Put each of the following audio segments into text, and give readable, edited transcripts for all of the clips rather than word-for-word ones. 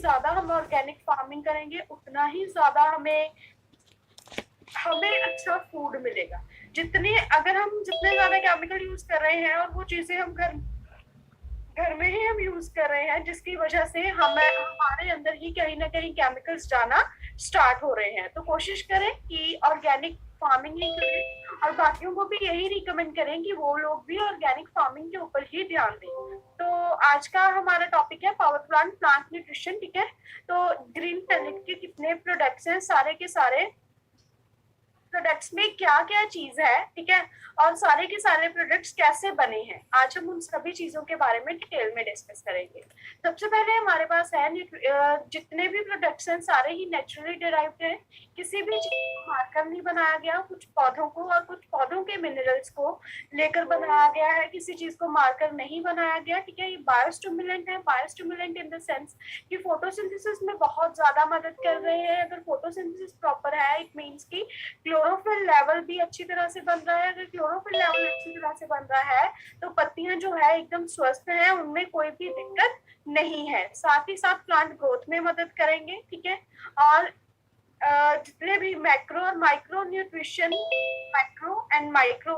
ज्यादा हम organic farming करेंगे उतना ही ज्यादा हमें हमें अच्छा फूड मिलेगा। अगर हम जितने ज्यादा केमिकल यूज कर रहे हैं और वो चीजें हम घर में ही हम यूज कर रहे हैं, जिसकी वजह से हमारे अंदर ही कहीं ना कहीं केमिकल्स जाना स्टार्ट हो रहे हैं। तो कोशिश करें कि ऑर्गेनिक फार्मिंग ही करें और बाकियों को भी यही रिकमेंड करें कि वो लोग भी ऑर्गेनिक फार्मिंग के ऊपर ही ध्यान दें। तो आज का हमारा टॉपिक है पावर प्लांट प्लांट न्यूट्रिशन, ठीक है। तो ग्रीन प्लेनेट के कितने प्रोडक्ट्स हैं, सारे के सारे प्रोडक्ट्स में क्या क्या चीज है, ठीक है, और सारे के सारे प्रोडक्ट्स कैसे बने हैं, आज हम उन सभी चीजों के बारे में डिटेल में डिस्कस करेंगे। सबसे पहले हमारे पास है जितने भी प्रोडक्ट्स हैं सारे ही नेचुरली डिराइव्ड हैं। किसी भी चीज को मारकर नहीं बनाया गया, कुछ पौधों को और कुछ पौधों के मिनरल्स को लेकर बनाया गया है, किसी चीज को मारकर नहीं बनाया गया, ठीक है। ये बायोस्टिमुलेंट है। बायोस्टिमुलेंट इन द सेंस कि फोटोसिंथेसिस में बहुत ज्यादा मदद कर रहे हैं। अगर फोटोसिंथेसिस प्रॉपर है, इट मीन्स की क्लोरोफिल लेवल भी अच्छी तरह से बन रहा है। अगर क्लोरोफिल लेवल अच्छी तरह से बन रहा है तो पत्तियां जो है एकदम स्वस्थ हैं, उनमें कोई भी दिक्कत नहीं है। साथ ही साथ प्लांट ग्रोथ में मदद करेंगे, ठीक है। और जितने भी मैक्रो और micro nutrition, macro and micro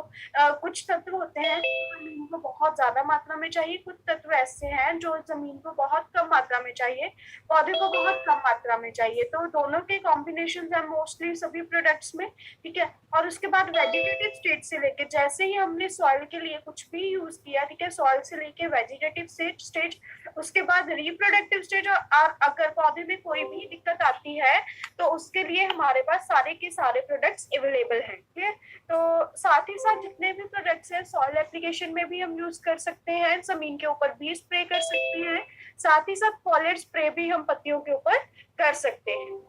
कुछ तत्व होते हैं जो जमीन को बहुत ज्यादा मात्रा में चाहिए, कुछ तत्व ऐसे हैं जो जमीन को बहुत कम मात्रा में चाहिए, पौधे को बहुत कम मात्रा में चाहिए। तो दोनों के कॉम्बिनेशन है मोस्टली सभी प्रोडक्ट्स में, ठीक है। और उसके बाद वेजिटेटिव स्टेज से लेके, जैसे ही हमने सॉइल के लिए कुछ भी यूज किया, ठीक है, सॉइल से लेके वेजिटेटिव स्टेज, उसके बाद रिप्रोडक्टिव स्टेज, और अगर पौधे में कोई भी दिक्कत आती है तो उसके लिए हमारे पास सारे के सारे प्रोडक्ट्स अवेलेबल हैं, ठीक है। तो साथ ही साथ जितने भी प्रोडक्ट्स हैं सॉइल एप्लीकेशन में भी हम यूज कर सकते हैं, जमीन के ऊपर भी स्प्रे कर सकते हैं, साथ ही साथ फॉलिएट स्प्रे भी हम पत्तियों के ऊपर कर सकते हैं।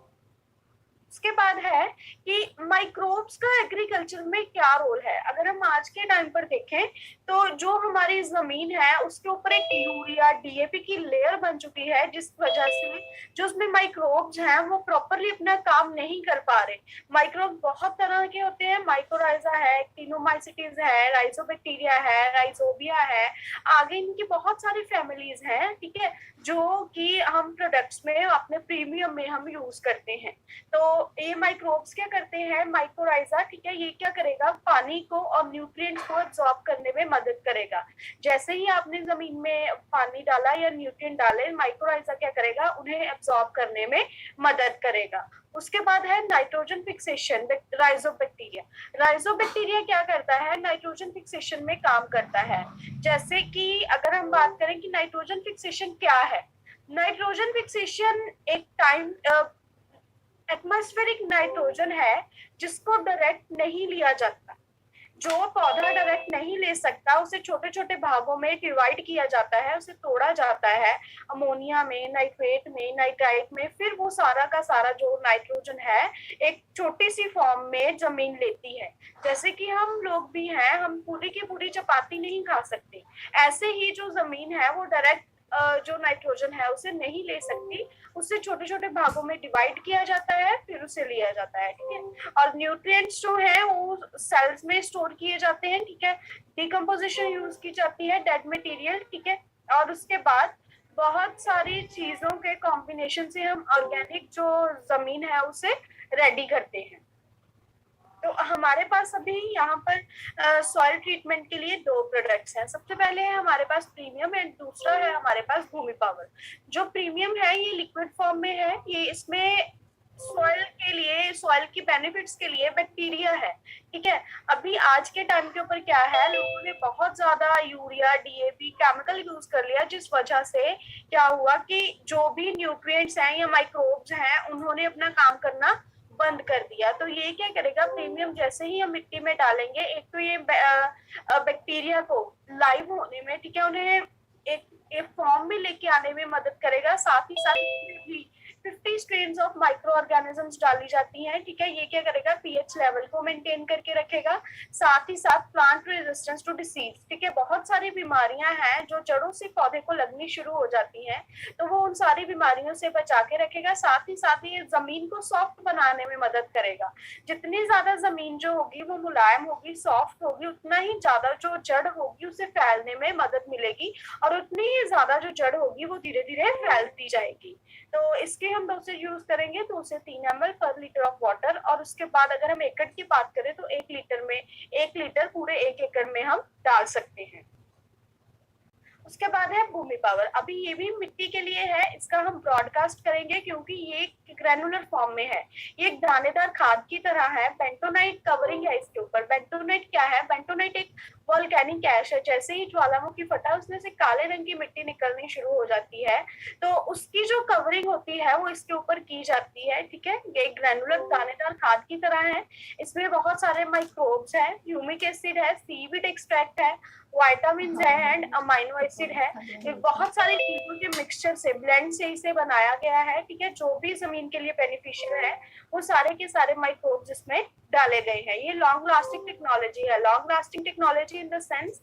उसके बाद है कि माइक्रोब्स का एग्रीकल्चर में क्या रोल है। अगर हम आज के टाइम पर देखें तो जो हमारी जमीन है उसके ऊपर एक यूरिया डीएपी की लेयर बन चुकी है, जिस वजह से जो उसमें माइक्रोब्स हैं वो प्रॉपरली अपना काम नहीं कर पा रहे। माइक्रोब बहुत तरह के होते हैं, माइक्रोराइजा है, एक्टिनोमाइसिटीज है, राइजोबैक्टीरिया है, राइजोबिया है, आगे इनकी बहुत सारी फैमिलीज हैं, ठीक है, जो कि हम प्रोडक्ट्स में अपने प्रीमियम में हम यूज करते हैं। तो ये माइक्रोब्स क्या करते हैं, माइक्रोराइजा, ठीक है, ये क्या करेगा, पानी को और न्यूट्रिएंट्स को एब्जॉर्ब करने में मदद करेगा। जैसे ही आपने जमीन में पानी डाला या न्यूट्रिएंट डाले, माइक्रोराइजा क्या करेगा, उन्हें एब्जॉर्ब करने में मदद करेगा। उसके बाद है नाइट्रोजन फिक्सेशन, राइजोबैक्टीरिया। राइजोबैक्टीरिया क्या करता है, नाइट्रोजन फिक्सेशन में काम करता है। जैसे कि अगर हम बात करें कि नाइट्रोजन फिक्सेशन क्या है, नाइट्रोजन फिक्सेशन एक टाइम एटमॉस्फेरिक नाइट्रोजन है जिसको डायरेक्ट नहीं लिया जाता। जो पौधा डायरेक्ट नहीं ले सकता उसे छोटे छोटे भागों में डिवाइड किया जाता है, उसे तोड़ा जाता है अमोनिया में, नाइट्रेट में, नाइट्राइट में, फिर वो सारा का सारा जो नाइट्रोजन है एक छोटी सी फॉर्म में जमीन लेती है। जैसे कि हम लोग भी हैं, हम पूरी की पूरी चपाती नहीं खा सकते, ऐसे ही जो जमीन है वो डायरेक्ट जो नाइट्रोजन है उसे नहीं ले सकती, उससे छोटे छोटे भागों में डिवाइड किया जाता है, फिर उसे लिया जाता है, ठीक है। और न्यूट्रिएंट्स जो है वो सेल्स में स्टोर किए जाते हैं, ठीक है। डिकम्पोजिशन यूज की जाती है, डेड मटेरियल, ठीक है। और उसके बाद बहुत सारी चीजों के कॉम्बिनेशन से हम ऑर्गेनिक जो जमीन है उसे रेडी करते हैं। तो हमारे पास अभी यहाँ पर सॉइल ट्रीटमेंट के लिए दो प्रोडक्ट्स हैं। सबसे पहले है हमारे पास प्रीमियम एंड दूसरा है हमारे पास भूमि पावर। जो प्रीमियम है ये लिक्विड फॉर्म में है, ये इसमें सॉइल के लिए, सॉइल की बेनिफिट्स के लिए बैक्टीरिया है, ठीक है। अभी आज के टाइम के ऊपर क्या है, लोगों ने बहुत ज्यादा यूरिया डीएपी केमिकल यूज कर लिया, जिस वजह से क्या हुआ कि जो भी न्यूट्रिएंट्स हैं या माइक्रोब्स हैं उन्होंने अपना काम करना बंद कर दिया। तो ये क्या करेगा, प्रीमियम जैसे ही हम मिट्टी में डालेंगे, एक तो ये बैक्टीरिया को लाइव होने में, ठीक है, उन्हें एक फॉर्म में लेके आने में मदद करेगा, साथ ही साथ भी 50 स्ट्रेन्स ऑफ माइक्रो ऑर्गेनिजम्स डाली जाती हैं, ठीक है। ये क्या करेगा, पीएच लेवल को मेंटेन करके रखेगा, साथ ही साथ प्लांट रेजिस्टेंस टू डिसीज, ठीक है। बहुत सारी बीमारियां हैं जो जड़ों से पौधे को लगनी शुरू हो जाती हैं, तो वो उन सारी बीमारियों से बचा के रखेगा। साथ ही ये जमीन को सॉफ्ट बनाने में मदद करेगा। जितनी ज्यादा जमीन जो होगी वो मुलायम होगी, सॉफ्ट होगी, उतना ही ज्यादा जो जड़ होगी उसे फैलने में मदद मिलेगी, और उतनी ही ज्यादा जो जड़ होगी वो धीरे धीरे फैलती जाएगी। तो इसके हम डोसेज यूज करेंगे तो उसे 3 ml पर लीटर ऑफ वाटर, और उसके बाद अगर हम एकड़ की बात करें तो 1 लीटर पूरे 1 एकड़ में हम डाल सकते हैं। उसके बाद है भूमि पावर। अभी ये भी मिट्टी के लिए है, इसका हम ब्रॉडकास्ट करेंगे क्योंकि ये ग्रेनुलर फॉर्म में है, ये एक दानेदार खाद की तरह है। बेंटोनाइट कवरिंग है इसके ऊपर। बेंटोनाइट क्या है, बेंटोनाइट एक वोल्केनिक ऐश है। जैसे ही ज्वालामुखी फटा उसमें से काले रंग की मिट्टी निकलनी शुरू हो जाती है, तो उसकी जो कवरिंग होती है वो इसके ऊपर की जाती है, ठीक है। ये ग्रेनुलर दानेदार खाद की तरह है। इसमें बहुत सारे माइक्रोब्स हैं, ह्यूमिक एसिड है, सीवीड एक्सट्रैक्ट है, विटामिन है एंड अमाइनो एसिड है। ये बहुत सारी चीजों के मिक्सचर से, ब्लेंड से इसे बनाया गया है, ठीक है। जो भी जमीन के लिए बेनिफिशियल है वो सारे के सारे माइक्रोब्स इसमें डाले गए हैं। ये लॉन्ग लास्टिंग टेक्नोलॉजी है। Long lasting technology in the sense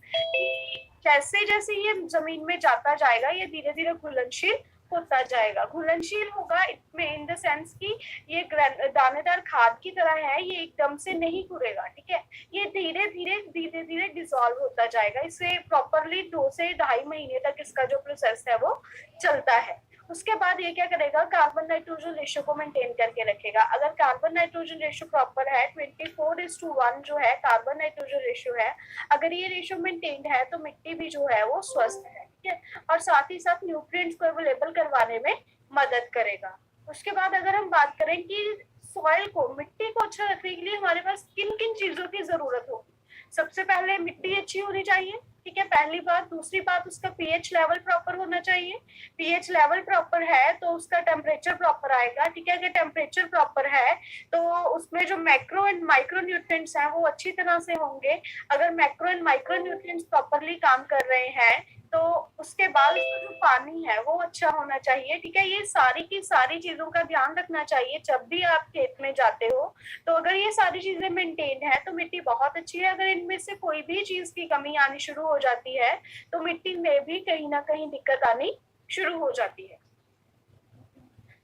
जैसे जैसे ये जमीन में जाता जाएगा ये धीरे धीरे घुलनशील होता जाएगा। घुलनशील होगा इन द सेंस कि ये दानेदार खाद की तरह है, ये एकदम से नहीं घुलेगा, ठीक है। ये धीरे धीरे डिसॉल्व होता जाएगा। इसे प्रॉपरली 2 से 2.5 महीने तक इसका जो प्रोसेस है वो चलता है। उसके बाद ये क्या करेगा, कार्बन नाइट्रोजन रेशियो को मेंटेन करके रखेगा। अगर कार्बन नाइट्रोजन रेशियो प्रॉपर है, 24:1 जो है कार्बन नाइट्रोजन रेशियो है, अगर ये रेशियो मेंटेन्ड है तो मिट्टी भी जो है वो स्वस्थ है, ठीक है। और साथ ही साथ न्यूट्रिएंट्स को अवेलेबल करवाने में मदद करेगा। उसके बाद अगर हम बात करें कि सॉइल को, मिट्टी को अच्छा रखने के लिए हमारे पास किन किन चीजों की जरूरत होगी। सबसे पहले मिट्टी अच्छी होनी चाहिए, ठीक है, पहली बात। दूसरी बात, उसका पीएच लेवल प्रॉपर होना चाहिए। पीएच लेवल प्रॉपर है तो उसका टेम्परेचर प्रॉपर आएगा, ठीक है। अगर टेम्परेचर प्रॉपर है तो उसमें जो मैक्रो एंड माइक्रो न्यूट्रिएंट्स हैं वो अच्छी तरह से होंगे। अगर macro and micro nutrients properly काम कर रहे हैं तो उसके बाद उसका जो पानी है वो अच्छा होना चाहिए, ठीक है। ये सारी की सारी चीजों का ध्यान रखना चाहिए जब भी आप खेत में जाते हो। तो अगर ये सारी चीजें मेंटेन है तो मिट्टी बहुत अच्छी है। अगर इनमें से कोई भी चीज की कमी आनी शुरू हो जाती है तो मिट्टी में भी कहीं ना कहीं दिक्कत आनी शुरू हो जाती है।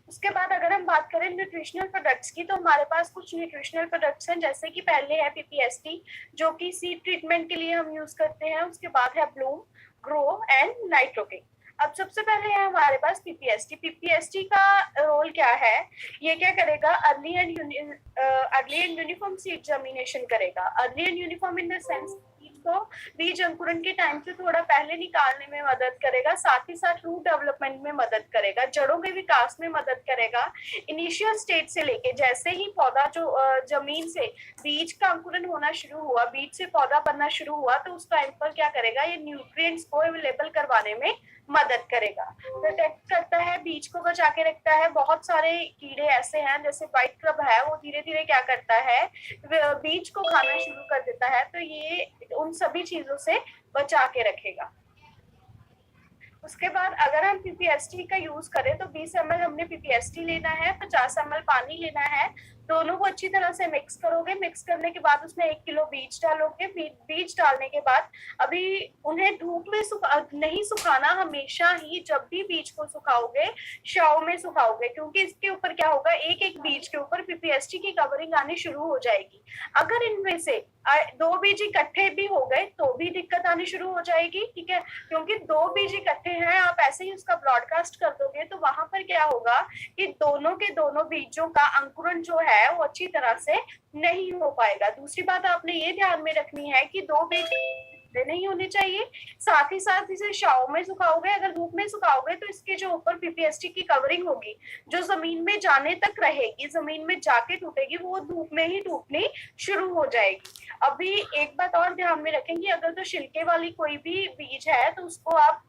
उसके बाद अगर हम बात करें न्यूट्रिशनल प्रोडक्ट्स की, तो हमारे पास कुछ न्यूट्रिशनल प्रोडक्ट्स हैं, जैसे कि पहले है पीपीएसटी जो कि सीड ट्रीटमेंट के लिए हम यूज करते हैं। उसके बाद है ब्लूम, ग्रो एंड नाइट्रोकिंग। अब सबसे पहले है हमारे पास पीपीएसटी। पीपीएसटी का रोल क्या है, ये क्या करेगा, early and uniform seed germination करेगा। Early and uniform in the sense को बीज अंकुरण के टाइम से थोड़ा पहले निकालने में मदद करेगा, साथ ही साथ रूट डेवलपमेंट में मदद करेगा, जड़ों के विकास में मदद करेगा। इनिशियल स्टेज से लेके जैसे ही पौधा जो जमीन से बीज का अंकुरण होना शुरू हुआ, बीज से पौधा बनना शुरू हुआ, तो उस टाइम पर क्या करेगा, ये न्यूट्रिएंट्स को अवेलेबल करवाने में मदद करेगा। प्रोटेक्ट करता है, बीज को बचा के रखता है। बहुत सारे कीड़े ऐसे हैं जैसे व्हाइट क्रब है, वो धीरे धीरे क्या करता है, बीज को खाना शुरू कर देता है, तो ये उन सभी चीजों से बचा के रखेगा। उसके बाद अगर हम पीपीएसटी का यूज करें तो 20 ml हमने पीपीएसटी लेना है, 50 ml पानी लेना है। दोनों को अच्छी तरह से मिक्स करोगे। मिक्स करने के बाद उसमें 1 किलो बीज डालोगे। बीज डालने के बाद अभी उन्हें धूप में नहीं सुखाना, हमेशा ही जब भी बीज को सुखाओगे छांव में सुखाओगे, क्योंकि इसके ऊपर क्या होगा, एक एक बीज के ऊपर पीपीएसटी की कवरिंग आनी शुरू हो जाएगी। अगर इनमें से 2 बीज इकट्ठे भी हो गए तो भी दिक्कत आनी शुरू हो जाएगी, ठीक है, क्योंकि 2 बीज इकट्ठे हैं, आप ऐसे ही उसका ब्रॉडकास्ट कर दोगे तो वहां पर क्या होगा कि दोनों के दोनों बीजों का अंकुरण जो है वो अच्छी तरह से नहीं हो पाएगा। दूसरी बात आपने ये ध्यान में रखनी है कि 2 बीज नहीं होने चाहिए। साथ ही साथ इसे छांव में सुखाओगे, अगर धूप में सुखाओगे तो इसके जो ऊपर पीपीएसटी की कवरिंग होगी जो जमीन में जाने तक रहेगी, जमीन में जाके टूटेगी, वो धूप में ही टूटनी शुरू हो जाएगी। अभी एक बात और ध्यान में रखेंगे, अगर तो छिलके वाली कोई भी बीज है तो उसको आप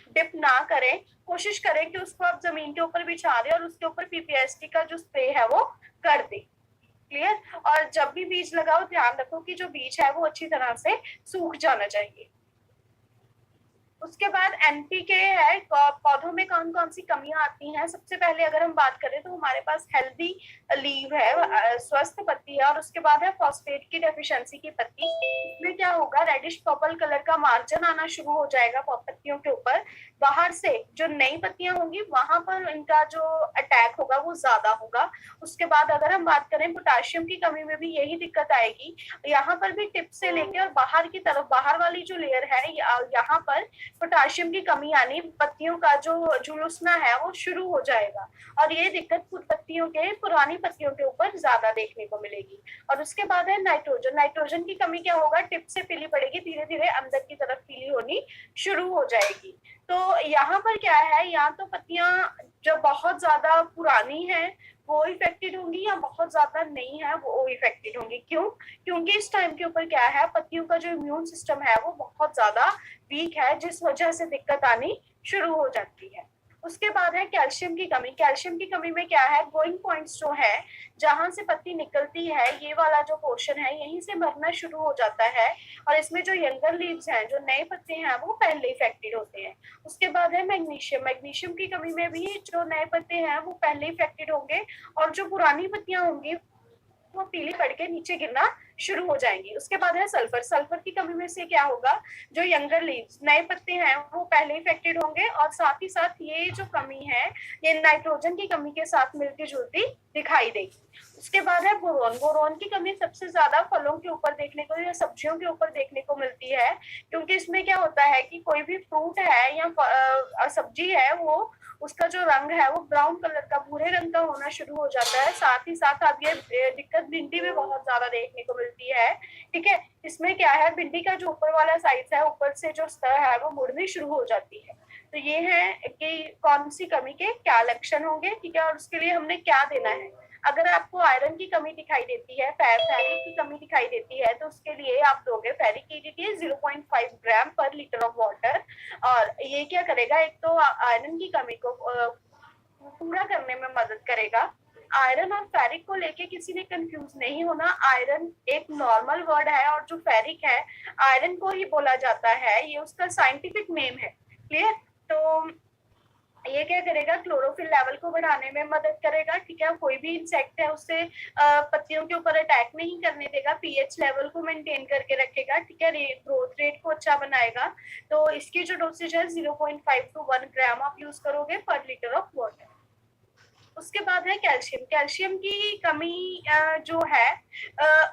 डिप ना करें, कोशिश करें कि उसको आप जमीन के ऊपर बिछा दें और उसके ऊपर पीपीएसटी का जो स्प्रे है वो कर दें। क्लियर। और जब भी बीज लगाओ ध्यान रखो कि जो बीज है वो अच्छी तरह से सूख जाना चाहिए। उसके बाद एनपीके है, पौधों में कौन कौन सी कमियां आती हैं। सबसे पहले अगर हम बात करें तो हमारे पास हेल्दी लीव है, स्वस्थ पत्ती है, और उसके बाद है फॉस्फेट की डेफिशिएंसी की पत्ती। इसमें क्या होगा, रेडिश पर्पल कलर का मार्जिन आना शुरू हो जाएगा पत्तियों के ऊपर। बाहर से जो नई पत्तियां होंगी वहां पर इनका जो अटैक होगा वो ज्यादा होगा। उसके बाद अगर हम बात करें पोटाशियम की कमी में भी यही दिक्कत आएगी। यहाँ पर भी टिप से लेकर और बाहर की तरफ, बाहर वाली जो लेयर है यहाँ पर पोटाशियम की कमी आनी, पत्तियों का जो झुलसना है वो शुरू हो जाएगा, और ये दिक्कत पत्तियों के, पुरानी पत्तियों के ऊपर ज्यादा देखने को मिलेगी। और उसके बाद है नाइट्रोजन। नाइट्रोजन की कमी क्या होगा, टिप से पीली पड़ेगी, धीरे धीरे अंदर की तरफ पीली होनी शुरू हो जाएगी। तो यहाँ पर क्या है, या तो पत्तियां जो बहुत ज्यादा पुरानी है वो इफेक्टेड होंगी, या बहुत ज्यादा नहीं है वो इफेक्टेड होंगी। क्यों? क्योंकि इस टाइम के ऊपर क्या है, पत्तियों का जो इम्यून सिस्टम है वो बहुत ज्यादा वीक है, जिस वजह से दिक्कत आनी शुरू हो जाती है। उसके बाद है कैल्शियम की कमी। कैल्शियम की कमी में क्या है, ग्रोइंग पॉइंट्स जो है, जहां से पत्ती निकलती है, ये वाला जो पोर्शन है यहीं से मरना शुरू हो जाता है, और इसमें जो यंगर लीव्स हैं, जो नए पत्ते हैं, वो पहले इफेक्टेड होते हैं। उसके बाद है मैग्नीशियम। मैग्नीशियम की कमी में भी जो नए पत्ते हैं वो पहले इफेक्टेड होंगे, और जो पुरानी पत्तियां होंगी वो पीली पड़ के नीचे गिरना शुरू हो जाएंगी। उसके बाद है सल्फर। सल्फर की कमी में से क्या होगा, जो यंगर लीव्स, नए पत्ते हैं, वो पहले इफेक्टेड होंगे, और साथ ही साथ ये जो कमी है ये नाइट्रोजन की कमी के साथ मिलती जुलती दिखाई देगी। उसके बाद है बोरोन। बोरोन की कमी सबसे ज्यादा फलों के ऊपर देखने को या सब्जियों के ऊपर देखने को मिलती है, क्योंकि इसमें क्या होता है कि कोई भी फ्रूट है या सब्जी है, वो उसका जो रंग है वो ब्राउन कलर का, भूरे रंग का होना शुरू हो जाता है। साथ ही साथ अब ये दिक्कत भिंडी में बहुत ज्यादा देखने को मिलती है। ठीक है, इसमें क्या है, भिंडी का जो ऊपर वाला साइज है, ऊपर से जो स्तर है वो मुड़नी शुरू हो जाती है। तो ये है कि कौन सी कमी के क्या लक्षण होंगे। ठीक है, और उसके लिए हमने क्या देना है। अगर आपको आयरन की कमी दिखाई देती है, फेरिक की कमी दिखाई देती है, तो उसके लिए आप दोगे फेरिक EDTA 0.5 ग्राम पर लीटर ऑफ वाटर। और ये क्या करेगा, एक तो आयरन की कमी को पूरा करने में मदद करेगा। आयरन और फेरिक को लेके किसी ने कंफ्यूज नहीं होना। आयरन एक नॉर्मल वर्ड है, और जो फेरिक है आयरन को ही बोला जाता है, ये उसका साइंटिफिक नेम है। क्लियर? तो ये क्या करेगा, क्लोरोफिल लेवल को बढ़ाने में मदद करेगा। ठीक है, कोई भी इंसेक्ट है उससे पत्तियों के ऊपर अटैक नहीं करने देगा, पीएच लेवल को मेंटेन करके रखेगा। ठीक है, ग्रोथ रेट को अच्छा बनाएगा। तो इसकी जो डोसेज है 0.5 to 1 ग्राम आप यूज करोगे पर लीटर ऑफ वाटर। उसके बाद है कैल्शियम। कैल्शियम की कमी जो है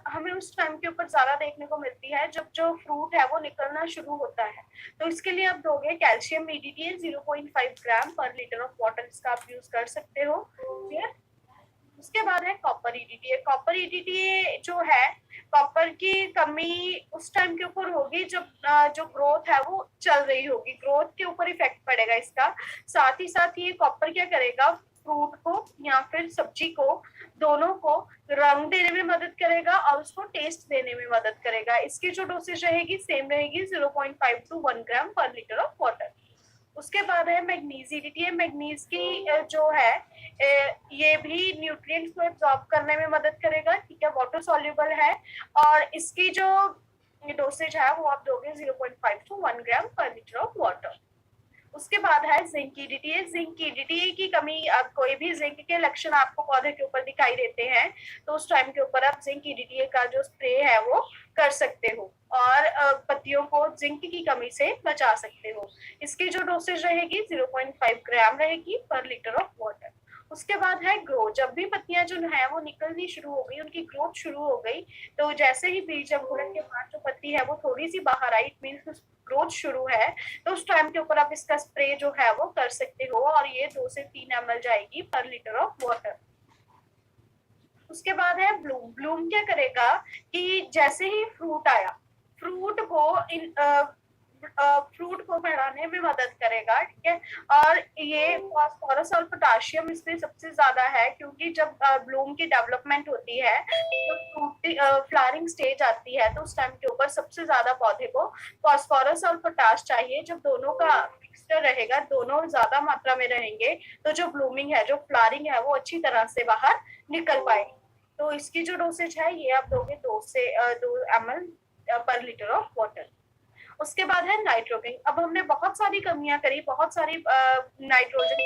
हमें उस टाइम के ऊपर ज्यादा देखने को मिलती है जब जो फ्रूट है वो निकलना शुरू होता है। तो इसके लिए आप दोगे कैल्शियम EDTA 0.5 ग्राम पर लीटर ऑफ वाटर, इसका आप यूज कर सकते हो। क्लियर? उसके बाद है कॉपर EDTA। कॉपर EDTA जो है, कॉपर की कमी उस टाइम के ऊपर होगी जब जो ग्रोथ है वो चल रही होगी, ग्रोथ के ऊपर इफेक्ट पड़ेगा इसका। साथ ही साथ ये कॉपर क्या करेगा, फ्रूट को या फिर सब्जी को, दोनों को रंग देने में मदद करेगा और उसको टेस्ट देने में मदद करेगा। इसकी जो डोसेज रहेगी सेम रहेगी 0.5 to 1 ग्राम पर लीटर ऑफ वाटर। उसके बाद है मैग्नीज EDTA। मैग्नीज की जो है ये भी न्यूट्रिएंट्स को एब्जॉर्ब करने में मदद करेगा। ठीक है, वाटर सॉल्युबल है, और इसकी जो डोसेज है वो आप दोगे 0.5 to 1 ग्राम पर लीटर ऑफ वाटर। उसके बाद है जिंक EDTA। जिंक EDTA की कमी, अब कोई भी जिंक के लक्षण आपको पौधे के ऊपर दिखाई देते हैं तो उस टाइम के ऊपर आप जिंक EDTA का जो स्प्रे है वो कर सकते हो, और पत्तियों को जिंक की कमी से बचा सकते हो। इसकी जो डोसेज रहेगी 0.5 ग्राम रहेगी पर लीटर ऑफ वाटर। उसके बाद है ग्रो। जब भी पत्तियां जो है वो निकलनी शुरू हो गई, उनकी ग्रोथ शुरू हो गई, तो जैसे ही बीज अंकुरण के बाद जो पत्ती है वो थोड़ी सी बाहर आई, इट मींस ग्रोथ शुरू है, तो उस टाइम के ऊपर आप इसका स्प्रे जो है वो कर सकते हो, और ये 2 से 3 ml जाएगी पर लीटर ऑफ वाटर। उसके बाद है ब्लूम। ब्लूम क्या करेगा कि जैसे ही फ्रूट आया, फ्रूट को बढ़ाने में मदद करेगा। ठीक है, और ये फास्फोरस और पोटाशियम इसमें सबसे ज्यादा है, क्योंकि जब ब्लूम की डेवलपमेंट होती है, जब फ्रूट फ्लावरिंग स्टेज आती है, तो उस टाइम के ऊपर सबसे ज्यादा पौधे को फास्फोरस और पोटाश चाहिए। जब दोनों का मिक्सचर रहेगा, दोनों ज्यादा मात्रा में रहेंगे, तो जो ब्लूमिंग है, जो फ्लावरिंग है, वो अच्छी तरह से बाहर निकल पाएगी। तो इसकी जो डोसेज है ये आप दोगे 2 ml पर लीटर ऑफ वाटर। उसके बाद है नाइट्रोकिंग। अब हमने बहुत सारी कमियां करी, बहुत सारी नाइट्रोजन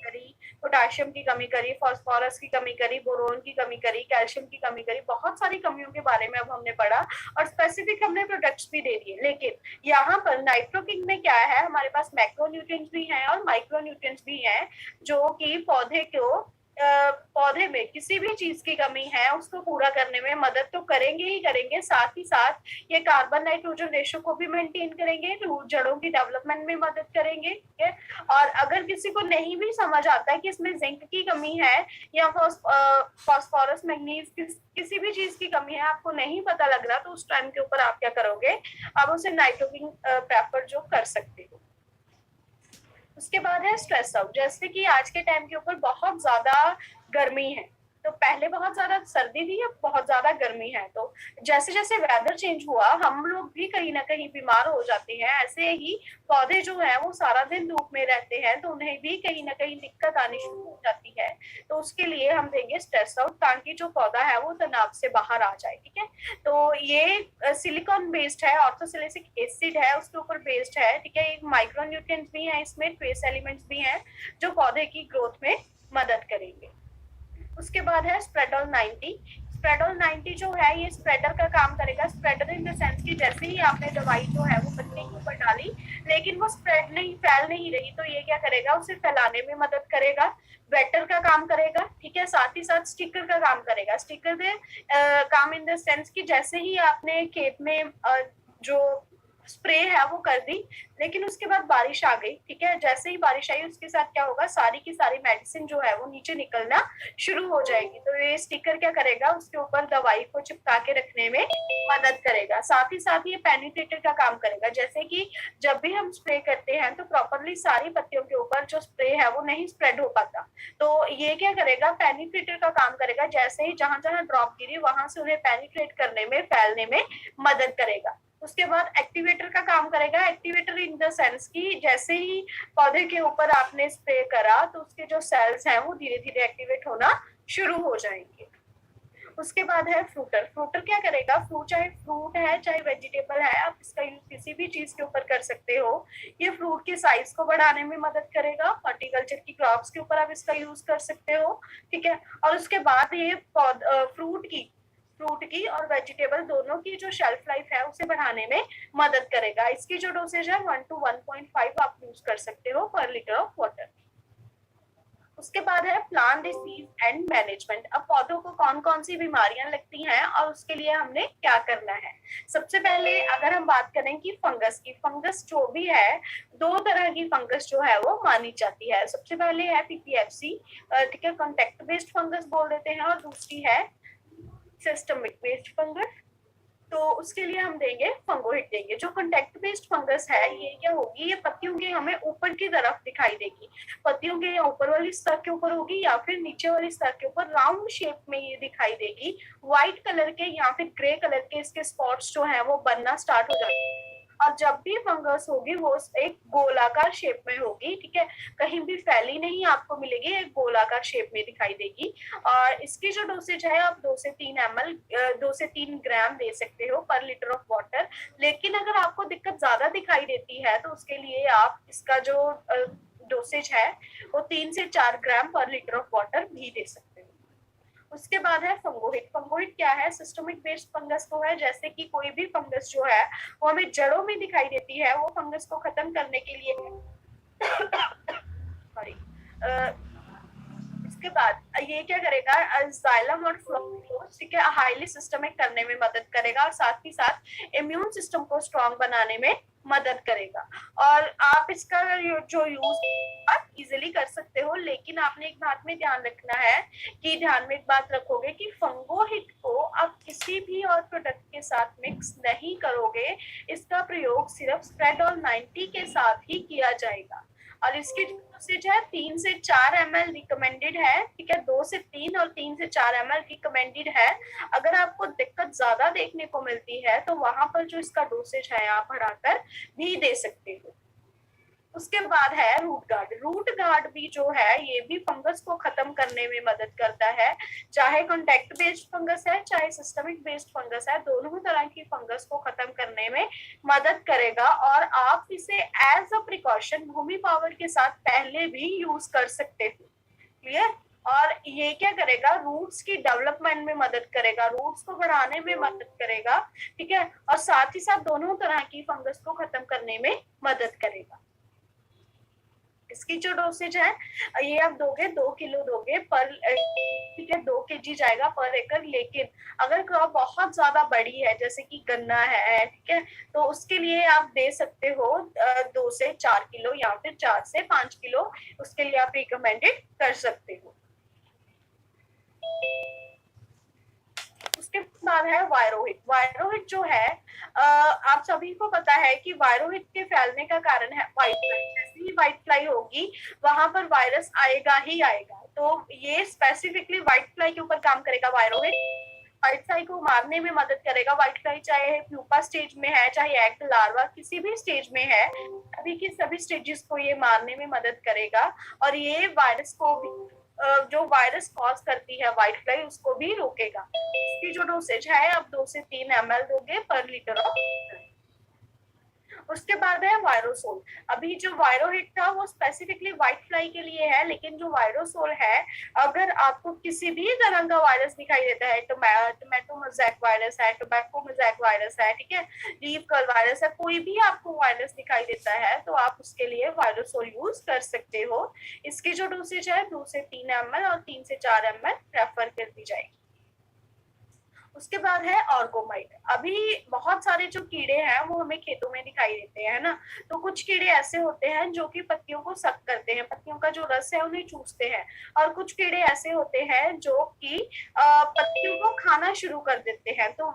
करी, पोटाशियम की कमी करी, फास्फोरस की कमी करी, बोरोन की कमी करी, कैल्शियम की कमी करी, बहुत सारी कमियों के बारे में अब हमने पढ़ा और स्पेसिफिक हमने प्रोडक्ट्स भी दे दिए। लेकिन यहाँ पर नाइट्रोकिंग में क्या है, हमारे पास मैक्रोन्यूट्रिएंट्स भी हैं और माइक्रोन्यूट्रिएंट्स भी हैं, जो कि पौधे में किसी भी चीज की कमी है उसको पूरा करने में मदद तो करेंगे ही करेंगे, साथ ही साथ ये कार्बन नाइट्रोजन रेशो को भी मेंटेन करेंगे, रूट जड़ों की डेवलपमेंट में मदद करेंगे। ठीक है, और अगर किसी को नहीं भी समझ आता है कि इसमें जिंक की कमी है या फास्फोरस मैग्नीज किसी भी चीज की कमी है, आपको नहीं पता लग रहा, तो उस टाइम के ऊपर आप क्या करोगे, आप उसे नाइट्रोकिंग प्रेफर जो कर सकते हो। उसके बाद है स्ट्रेस आउट। जैसे कि आज के टाइम के ऊपर बहुत ज्यादा गर्मी है, तो पहले बहुत ज्यादा सर्दी थी, अब बहुत ज्यादा गर्मी है, तो जैसे जैसे वेदर चेंज हुआ हम लोग भी कहीं ना कहीं बीमार हो जाते हैं। ऐसे ही पौधे जो है वो सारा दिन धूप में रहते हैं, तो उन्हें भी कहीं ना कहीं दिक्कत आनी शुरू हो जाती है। तो उसके लिए हम देंगे स्ट्रेस आउट, ताकि जो पौधा है वो तनाव से बाहर आ जाए। ठीक है, तो ये सिलिकॉन बेस्ड है, ऑर्थोसिलिसिक एसिड है उसके ऊपर बेस्ड है। ठीक है, एक माइक्रो न्यूट्रिएंट्स भी है इसमें, ट्रेस एलिमेंट्स भी हैं जो पौधे की ग्रोथ में मदद करेंगे। उसके बाद है स्प्रेडोल 90। स्प्रेडोल 90 जो है ये स्प्रेडर का काम करेगा। स्प्रेडर इन द सेंस कि जैसे ही आपने दवाई जो है वो पत्ती के ऊपर डाली, लेकिन वो स्प्रेड नहीं, फैल नहीं रही, तो ये क्या करेगा, उसे फैलाने में मदद करेगा, वेटर का काम करेगा। ठीक है, साथ ही साथ स्टिकर का काम करेगा। स्टिकर दे काम इन द सेंस कि जैसे ही आपने खेत में जो स्प्रे है वो कर दी, लेकिन उसके बाद बारिश आ गई। ठीक है, जैसे ही बारिश आई उसके साथ क्या होगा, सारी की सारी मेडिसिन जो है वो नीचे निकलना शुरू हो जाएगी। तो ये स्टिकर क्या करेगा, उसके ऊपर दवाई को चिपका के रखने में मदद करेगा। साथ ही साथ ये पेनिट्रेटर का काम करेगा। जैसे कि जब भी हम स्प्रे करते हैं तो प्रॉपरली सारी पत्तियों के ऊपर जो स्प्रे है वो नहीं स्प्रेड हो पाता, तो ये क्या करेगा, पेनिट्रेटर का काम करेगा। जैसे ही जहां जहां ड्रॉप गिरी वहां से उन्हें पेनिट्रेट करने में, फैलने में मदद करेगा। उसके बाद एक्टिवेटर का काम करेगा। एक्टिवेटर इन द सेंस की जैसे ही पौधे के ऊपर आपने स्प्रे करा तो उसके जो सेल्स हैं वो धीरे धीरे एक्टिवेट होना शुरू हो जाएंगे। उसके बाद है फ्रूटर। फ्रूटर क्या करेगा, फ्रूट चाहे फ्रूट है चाहे वेजिटेबल है, आप इसका यूज किसी भी चीज के ऊपर कर सकते हो। ये फ्रूट के साइज को बढ़ाने में मदद करेगा। हॉर्टिकल्चर की क्रॉप्स के ऊपर आप इसका यूज कर सकते हो। ठीक है, और उसके बाद ये फ्रूट की और वेजिटेबल दोनों की जो शेल्फ लाइफ है उसे बढ़ाने में मदद करेगा। इसकी जो डोसेज है 1 to 1.5 आप यूज कर सकते हो पर लीटर ऑफ वाटर। उसके बाद है प्लांट डिसीज एंड मैनेजमेंट। अब पौधों को कौन कौन सी बीमारियां लगती हैं और उसके लिए हमने क्या करना है। सबसे पहले अगर हम बात करें कि फंगस की, फंगस जो भी है, दो तरह की फंगस जो है वो मानी जाती है। सबसे पहले है पीपीएफसी, ठीक है, कॉन्टेक्ट बेस्ड फंगस बोल देते हैं, और दूसरी है सिस्टमिक बेस्ड फंगस। तो उसके लिए हम देंगे फंगोहिट देंगे। जो कॉन्टेक्ट बेस्ड फंगस है ये क्या होगी, ये पत्तियों के हमें ऊपर की तरफ दिखाई देगी। पत्तियों के या ऊपर वाली स्तर के ऊपर होगी या फिर नीचे वाली स्तर के ऊपर राउंड शेप में ये दिखाई देगी। व्हाइट कलर के या फिर ग्रे कलर के इसके स्पॉट्स जो है वो बनना स्टार्ट हो जाते हैं। और जब भी फंगस होगी वो एक गोलाकार शेप में होगी। ठीक है, कहीं भी फैली नहीं आपको मिलेगी, एक गोलाकार शेप में दिखाई देगी। और इसकी जो डोसेज है आप 2 से 3 ग्राम दे सकते हो पर लीटर ऑफ वाटर। लेकिन अगर आपको दिक्कत ज्यादा दिखाई देती है तो उसके लिए आप इसका जो डोसेज है वो 3 से 4 ग्राम पर लीटर ऑफ वाटर भी दे सकते हो। उसके बाद है फंगोहिट। फंगोहिट क्या है, सिस्टमिक बेस्ड फंगस को है। जैसे कि कोई भी फंगस जो है वो हमें जड़ों में दिखाई देती है, वो फंगस को खत्म करने के लिए सॉरी इसके बाद ये क्या करेगा, जाइलम और फ्लोरोस, ठीक है, हाईली सिस्टमिक करने में मदद करेगा और साथ ही साथ इम्यून सिस्टम को स्ट्रॉन्ग बनाने में मदद करेगा। और आप इसका जो यूज आप इजिली कर सकते हो, लेकिन आपने एक बात में ध्यान रखना है कि ध्यान में एक बात रखोगे कि फंगोहिट को आप किसी भी और प्रोडक्ट के साथ मिक्स नहीं करोगे। इसका प्रयोग सिर्फ स्प्रेडोल 90 के साथ ही किया जाएगा। और इसकी जो डोसेज है 3 से 4 ml रिकमेंडेड है। ठीक है, 2 से 3 और 3 से 4 ml रिकमेंडेड है। अगर आपको दिक्कत ज्यादा देखने को मिलती है तो वहां पर जो इसका डोसेज है आप बढ़ाकर भी दे सकते हो। उसके बाद है रूट गार्ड। रूट गार्ड भी जो है ये भी फंगस को खत्म करने में मदद करता है, चाहे कॉन्टेक्ट बेस्ड फंगस है चाहे सिस्टमिक बेस्ड फंगस है, दोनों ही तरह की फंगस को खत्म करने में मदद करेगा। और आप इसे एज अ प्रिकॉशन भूमि पावर के साथ पहले भी यूज कर सकते हो। क्लियर? और ये क्या करेगा, रूट्स की डेवलपमेंट में मदद करेगा, रूट्स को बढ़ाने में मदद करेगा, ठीक है, और साथ ही साथ दोनों तरह की फंगस को खत्म करने में मदद करेगा। इसकी जो डोसेज है ये आप दोगे 2 किलो दोगे पर, ठीक है, 2 kg जाएगा पर एकड़। लेकिन अगर क्रॉप बहुत ज्यादा बड़ी है जैसे कि गन्ना है, ठीक है, तो उसके लिए आप दे सकते हो 2 से 4 किलो या फिर 4 से 5 किलो, उसके लिए आप रिकमेंडेड कर सकते हो। उसके बाद है वायरोहिट। वायरोहिट जो है आप सभी को पता है कि वायरोहिट के फैलने का कारण है व्हाइट फ्लाई। जैसे ही व्हाइट फ्लाई होगी वहां पर वायरस आएगा ही आएगा। तो ये स्पेसिफिकली व्हाइट फ्लाई के ऊपर काम करेगा वायरोहिट। व्हाइट फ्लाई को मारने में मदद करेगा। व्हाइट फ्लाई चाहे प्यूपा स्टेज में है चाहे एग लार्वा किसी भी स्टेज में है, अभी की सभी स्टेजेस को ये मारने में मदद करेगा। और ये वायरस को भी जो वायरस कॉज करती है व्हाइट फ्लाई उसको भी रोकेगा। इसकी जो डोसेज है आप 2 से 3 ml दोगे पर लीटर ऑफ। उसके बाद है वायरोसोल। अभी जो वायरोहिट था वो स्पेसिफिकली व्हाइट फ्लाई के लिए है, लेकिन जो वायरोसोल है, अगर आपको किसी भी तरह का वायरस दिखाई देता है, टोमेटो मोज़ेक वायरस है, टोबैको मोज़ेक वायरस है, ठीक है, लीफ कर्ल वायरस है, कोई भी आपको वायरस दिखाई देता है तो आप उसके लिए वायरोसोल यूज कर सकते हो। इसकी जो डोसेज है 2 से 3 ml और 3 से 4 ml रेफर कर दी जाएगी। उसके बाद है ऑर्गोमाइट। अभी बहुत सारे जो कीड़े हैं वो हमें खेतों में दिखाई देते हैं ना, तो कुछ कीड़े ऐसे होते हैं जो कि पत्तियों को सक करते हैं, पत्तियों का जो रस है उन्हें चूसते हैं। और कुछ कीड़े ऐसे होते हैं जो कि पत्तियों को खाना शुरू कर देते हैं। तो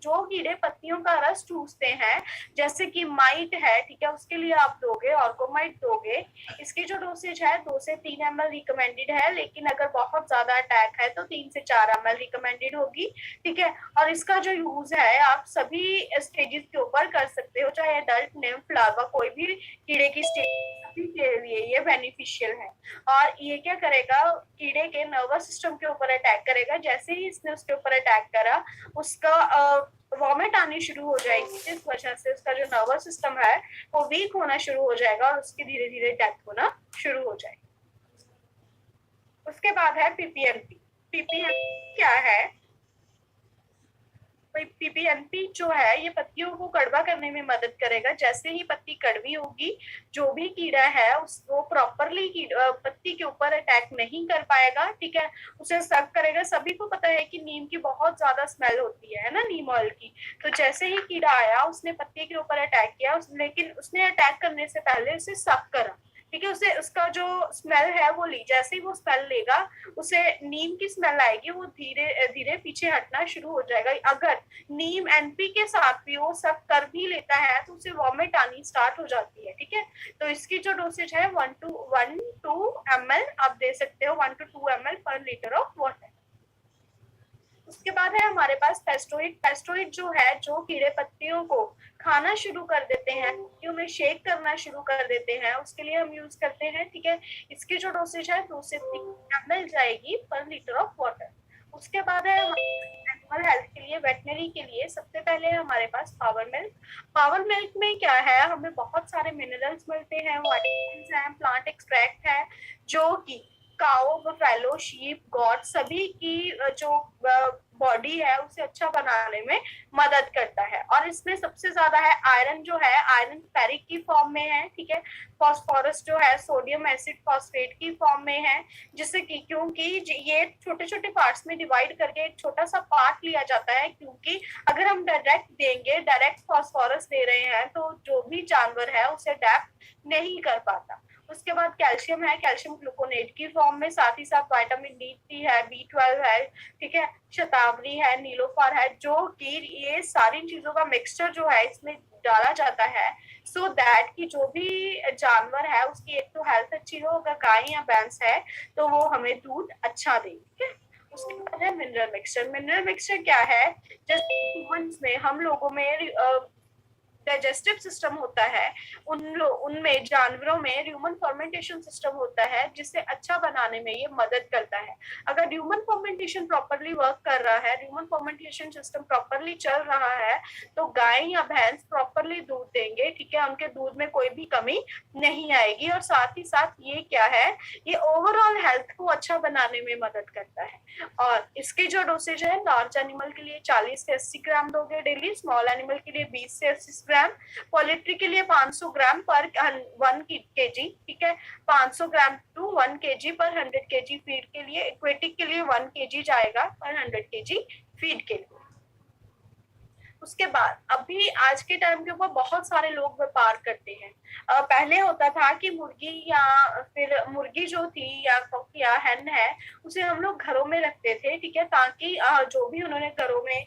जो कीड़े पत्तियों का रस चूसते हैं जैसे कि माइट है, ठीक है, उसके लिए आप दोगे ऑर्गोमाइट दोगे। इसकी जो डोसेज है 2 से 3 ml रिकमेंडेड है, लेकिन अगर बहुत ज्यादा अटैक है तो 3 से 4 ml रिकमेंडेड होगी, ठीक है। और इसका जो यूज है आप सभी स्टेजेस के ऊपर कर सकते हो, चाहे एडल्ट निम्फ लार्वा कोई भी कीड़े की स्टेज के लिए ये बेनिफिशियल है। और ये क्या करेगा, कीड़े के नर्वस सिस्टम के ऊपर अटैक करेगा। जैसे ही इसने उसके ऊपर अटैक करा उसका वॉमिट आनी शुरू हो जाएगी, जिस वजह से उसका जो नर्वस सिस्टम है वो वीक होना शुरू हो जाएगा और उसकी धीरे धीरे डेथ होना शुरू हो जाएगी। उसके बाद है पीपीएनपी। पीपीएनपी क्या है, पीपीएनपी जो है ये पत्तियों को कड़वा करने में मदद करेगा। जैसे ही पत्ती कड़वी होगी जो भी कीड़ा है उसको प्रॉपरली पत्ती के ऊपर अटैक नहीं कर पाएगा, ठीक है, उसे सक करेगा। सभी को पता है कि नीम की बहुत ज्यादा स्मेल होती है ना, नीम ऑयल की। तो जैसे ही कीड़ा आया उसने पत्ती के ऊपर अटैक किया, लेकिन उसने अटैक करने से पहले उसे सक करा, ठीक है, उसे उसका जो स्मेल है वो ली। जैसे ही वो स्मेल लेगा उसे नीम की स्मेल आएगी, वो धीरे धीरे पीछे हटना शुरू हो जाएगा। अगर नीम एनपी के साथ भी वो सब कर भी लेता है तो उसे वॉमिट आनी स्टार्ट हो जाती है, ठीक है। तो इसकी जो डोसेज है 1 to 2 ml आप दे सकते हो, 1 to 2 ml पर लीटर ऑफ वाटर। उसके बाद है हमारे पास पेस्टोइड। पेस्टोइड जो है जो कीड़े पत्तियों को खाना शुरू कर देते हैं, पत्तियों में शेक करना शुरू कर देते हैं, उसके लिए हम यूज करते हैं, ठीक है। इसकी जो डोसेज है 2 से 3 ml जाएगी पर लीटर ऑफ वाटर। उसके बाद है एनिमल हेल्थ के लिए, वेटनरी के लिए सबसे पहले हमारे पास पावर मिल्क। पावर मिल्क में क्या है, हमें बहुत सारे मिनरल्स मिलते हैं, वाइटामिन्स हैं, प्लांट एक्सट्रैक्ट है, जो कि काओ, बफेलो, शीप, गॉट सभी की जो बॉडी है उसे अच्छा बनाने में मदद करता है। और इसमें सबसे ज्यादा है आयरन, जो है आयरन फेरिक की फॉर्म में है, ठीक है। फॉस्फोरस जो है सोडियम एसिड फॉस्फेट की फॉर्म में है, जिससे कि क्योंकि ये छोटे छोटे पार्ट्स में डिवाइड करके एक छोटा सा पार्ट लिया जाता है, क्योंकि अगर हम डायरेक्ट देंगे, डायरेक्ट फॉस्फोरस दे रहे हैं तो जो भी जानवर है उसे अडेप्ट नहीं कर पाता। उसके बाद कैल्शियम है, कैल्शियम ग्लूकोनेट की फॉर्म में, साथ ही साथ विटामिन डी3 है, बी12 है, ठीक है, शतावरी है, नीलोफर है, जो कि ये सारी चीजों का मिक्सचर जो है इसमें डाला जाता है सो दैट कि जो भी जानवर है उसकी एक तो हेल्थ अच्छी हो, अगर गाय या भैंस है तो वो हमें दूध अच्छा दे, ठीक है। उसके बाद है मिनरल मिक्सचर। मिनरल मिक्सचर क्या है, जैसे ह्यूमंस में हम लोगों में डाइजेस्टिव सिस्टम होता है, उनमें जानवरों में ह्यूमन फर्मेंटेशन सिस्टम होता है, जिसे अच्छा बनाने में ये मदद करता है। अगर ह्यूमन फर्मेंटेशन प्रॉपरली वर्क कर रहा है, ह्यूमन फर्मेंटेशन सिस्टम प्रॉपरली चल रहा है, तो गाय या भैंस प्रॉपरली दूध देंगे, ठीक है, उनके दूध में कोई भी कमी नहीं आएगी। और साथ ही साथ ये क्या है, ये ओवरऑल हेल्थ को अच्छा बनाने में मदद करता है। और इसकी जो डोसेज है, लार्ज एनिमल के लिए 40 से 80 ग्राम दोगे डेली, स्मॉल एनिमल के लिए 20 से 80 ग्राम, पोल्ट्री के लिए 500 ग्राम पर 1 kg, ठीक है, 500 ग्राम टू 1 kg पर 100 kg फीड के लिए। एक्वेटिक के लिए 1 kg जाएगा पर 100 kg फीड के लिए। उसके बाद अभी आज के टाइम के ऊपर बहुत सारे लोग व्यापार करते हैं। पहले होता था कि मुर्गी या फिर मुर्गी जो थी या या हैन है, उसे हम लोग घरों में रखते थे, ठीक है, ताकि जो भी उन्होंने घरों में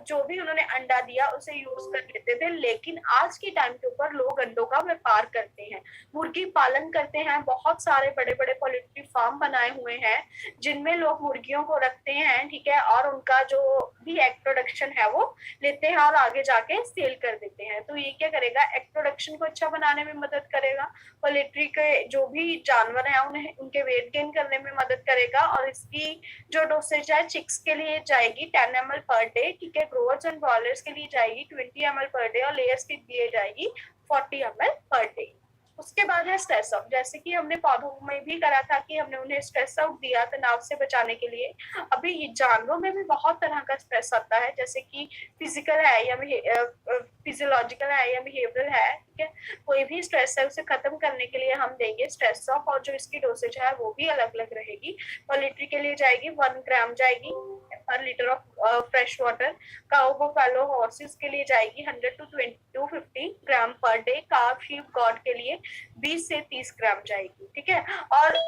जो भी उन्होंने अंडा दिया उसे यूज कर लेते थे। लेकिन आज के टाइम के ऊपर लोग अंडों का व्यापार करते हैं, मुर्गी पालन करते हैं, बहुत सारे बड़े बड़े पोल्ट्री फार्म बनाए हुए हैं जिनमें लोग मुर्गियों को रखते हैं, ठीक है, और उनका जो भी एग प्रोडक्शन है वो लेते हैं और आगे जाके सेल कर देते हैं। तो ये क्या करेगा, एग प्रोडक्शन को अच्छा बनाने में मदद करेगा, पोल्ट्री के जो भी जानवर हैं उन्हें उनके वेट गेन करने में मदद करेगा। और इसकी जो डोसेज है, चिक्स के लिए जाएगी 10 ml पर डे, ठीक है, ग्रोवर्स एंड ब्रॉयलर्स के लिए जाएगी 20 ml पर डे, और लेयर्स के लिए जाएगी 40 ml पर डे। उसके बाद है स्ट्रेस आउट, जैसे कि हमने पौधों में भी करा था कि हमने उन्हें स्ट्रेस आउट दिया तनाव से बचाने के लिए। अभी ये जानवरों में भी बहुत तरह का स्ट्रेस आता है, जैसे कि फिजिकल है या फिजियोलॉजिकल है या बिहेवियरल है, ठीक है, कोई भी स्ट्रेस है उसे खत्म करने के लिए हम देंगे स्ट्रेस ऑफ, और जो इसकी डोसेज है वो भी अलग अलग रहेगी। पोल्ट्री के लिए जाएगी 1 ग्राम जाएगी पर litre of fresh water, cow buffalo horses के लिए जाएगी 100 to 50 ग्राम पर डे, काव शीप गॉड के लिए 20 से 30 ग्राम जाएगी, ठीक है। और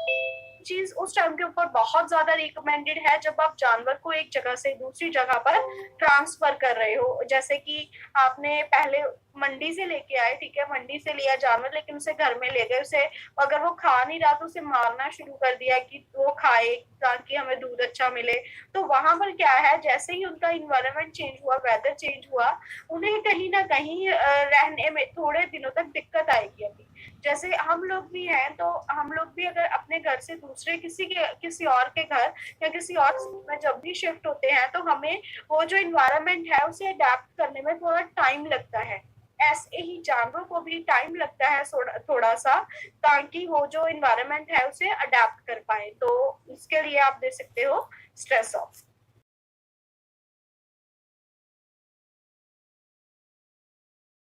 चीज उस टाइम के ऊपर बहुत ज्यादा रिकमेंडेड है जब आप जानवर को एक जगह से दूसरी जगह पर ट्रांसफर कर रहे हो, जैसे कि आपने पहले मंडी से लेके आए, ठीक है, मंडी से लिया जानवर, लेकिन उसे घर में ले गए, उसे अगर वो खा नहीं रहा तो उसे मारना शुरू कर दिया कि वो खाए ताकि हमें दूध अच्छा मिले। तो वहां पर क्या है, जैसे ही उनका इन्वायरमेंट चेंज हुआ, वेदर चेंज हुआ, उन्हें कहीं ना कहीं रहने में थोड़े दिनों तक दिक्कत आएगी। अभी जैसे हम लोग भी हैं, तो हम लोग भी अगर अपने घर से दूसरे किसी और के घर या किसी और में जब भी शिफ्ट होते हैं, तो हमें वो जो इन्वायरमेंट है उसे अडेप्ट करने में थोड़ा टाइम लगता है। ऐसे ही जानवरों को भी टाइम लगता है थोड़ा सा, ताकि वो जो इन्वायरमेंट है उसे अडेप्ट कर पाए। तो इसके लिए आप दे सकते हो स्ट्रेस ऑफ।